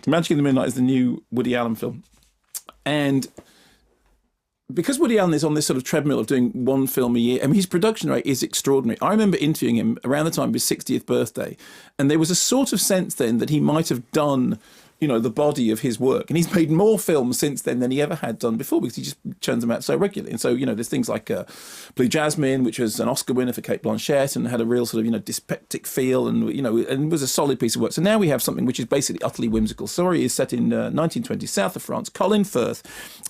Magic in the Moonlight is the new Woody Allen film. And because Woody Allen is on this sort of treadmill of doing one film a year, I mean, his production rate is extraordinary. I remember interviewing him around the time of his 60th birthday, and there was a sort of sense then that he might have done, you know, the body of his work. And he's made more films since then than he ever had done before, because he just churns them out so regularly. And so, you know, there's things like Blue Jasmine, which was an Oscar winner for Cate Blanchett and had a real sort of, you know, dyspeptic feel and, you know, and was a solid piece of work. So now we have something which is basically utterly whimsical. Story is set in 1920, south of France. Colin Firth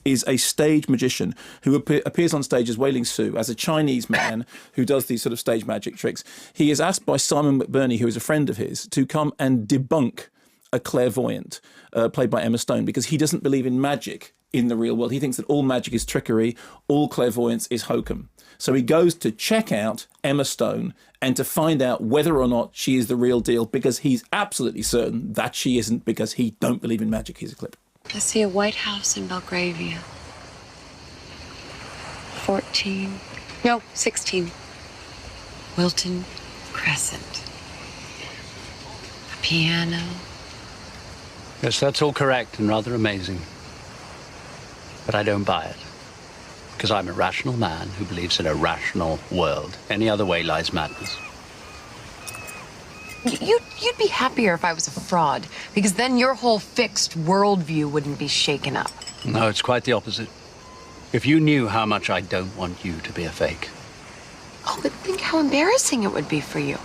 is a stage magician who appears on stage as Wailing Sue, as a Chinese man who does these sort of stage magic tricks. He is asked by Simon McBurney, who is a friend of his, to come and debunk a clairvoyant, played by Emma Stone, because he doesn't believe in magic in the real world. He thinks that all magic is trickery, all clairvoyance is hokum. So he goes to check out Emma Stone and to find out whether or not she is the real deal, because he's absolutely certain that she isn't, because he don't believe in magic. Here's a clip. I see a White House in Belgravia. 16. Wilton Crescent. A piano. Yes, that's all correct and rather amazing. But I don't buy it. Because I'm a rational man who believes in a rational world. Any other way lies madness. You'd be happier if I was a fraud, because then your whole fixed worldview wouldn't be shaken up. No, it's quite the opposite. If you knew how much I don't want you to be a fake. Oh, but think how embarrassing it would be for you.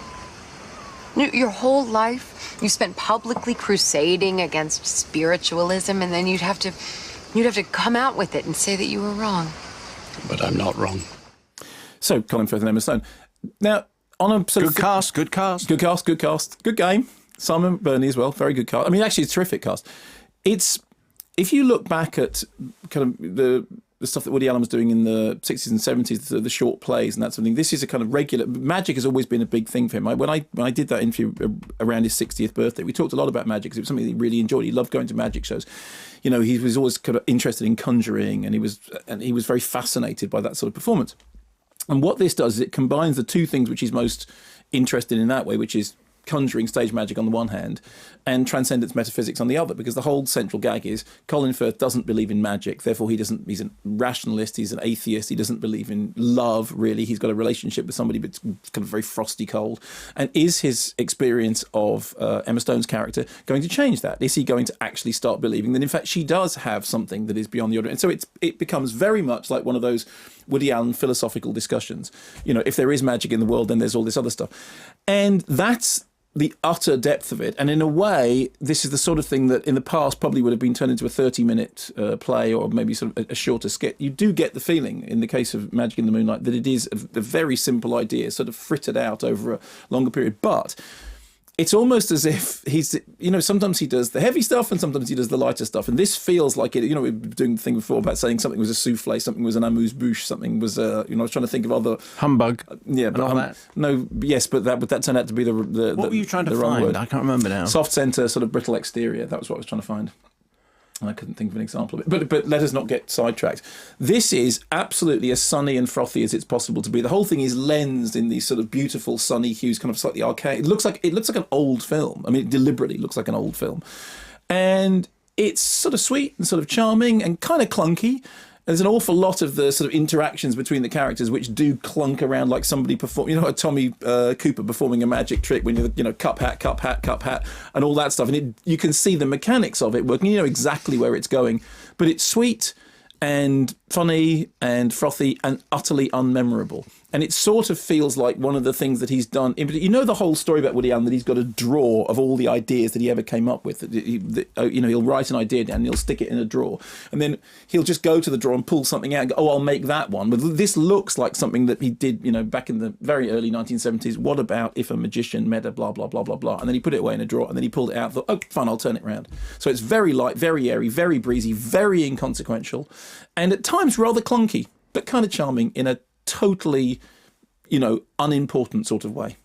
Your whole life, you spent publicly crusading against spiritualism, and then you'd have to come out with it and say that you were wrong. But I'm not wrong. So, Colin Firth and Emma Stone. Now, on a sort Good cast. Good game. Simon Burney as well, very good cast. I mean, actually, it's a terrific cast. It's, if you look back at kind of the stuff that Woody Allen was doing in the 60s and 70s, the short plays and that sort of thing, this is a kind of regular, magic has always been a big thing for him. When I did that interview around his 60th birthday, we talked a lot about magic because it was something that he really enjoyed. He loved going to magic shows. You know, he was always kind of interested in conjuring, and he was very fascinated by that sort of performance. And what this does is it combines the two things which he's most interested in that way, which is conjuring, stage magic on the one hand, and transcendence metaphysics on the other, because the whole central gag is Colin Firth doesn't believe in magic, therefore he's a rationalist, he's an atheist, he doesn't believe in love, really. He's got a relationship with somebody but it's kind of very frosty cold. And is his experience of Emma Stone's character going to change that? Is he going to actually start believing that in fact she does have something that is beyond the ordinary? And so it becomes very much like one of those Woody Allen philosophical discussions. You know, if there is magic in the world, then there's all this other stuff. And that's the utter depth of it. And in a way, this is the sort of thing that in the past probably would have been turned into a 30-minute play or maybe sort of a shorter skit. You do get the feeling, in the case of Magic in the Moonlight, that it is a very simple idea, sort of frittered out over a longer period. But it's almost as if he's, you know, sometimes he does the heavy stuff and sometimes he does the lighter stuff. And this feels like it, you know, we were doing the thing before about saying something was a souffle, something was an amuse-bouche, something was, you know, I was trying to think of other... Humbug. Yeah, but that. No, yes, but that turned out to be the What were you trying to find? Word. I can't remember now. Soft centre, sort of brittle exterior. That was what I was trying to find. I couldn't think of an example of it. But let us not get sidetracked. This is absolutely as sunny and frothy as it's possible to be. The whole thing is lensed in these sort of beautiful sunny hues, kind of slightly archaic. It looks like an old film. I mean, it deliberately looks like an old film. And it's sort of sweet and sort of charming and kind of clunky. There's an awful lot of the sort of interactions between the characters which do clunk around like somebody like Tommy Cooper performing a magic trick when you know, cup hat, and all that stuff. And you can see the mechanics of it working. You know exactly where it's going. But it's sweet and funny and frothy and utterly unmemorable. And it sort of feels like one of the things that he's done. You know the whole story about Woody Allen, that he's got a drawer of all the ideas that he ever came up with. You know, he'll write an idea and he'll stick it in a drawer. And then he'll just go to the drawer and pull something out and go, oh, I'll make that one. But this looks like something that he did, you know, back in the very early 1970s. What about if a magician met a blah, blah, blah, blah, blah. And then he put it away in a drawer and then he pulled it out and thought, oh, fine, I'll turn it around. So it's very light, very airy, very breezy, very inconsequential. And at times rather clunky, but kind of charming in a totally, you know, unimportant sort of way.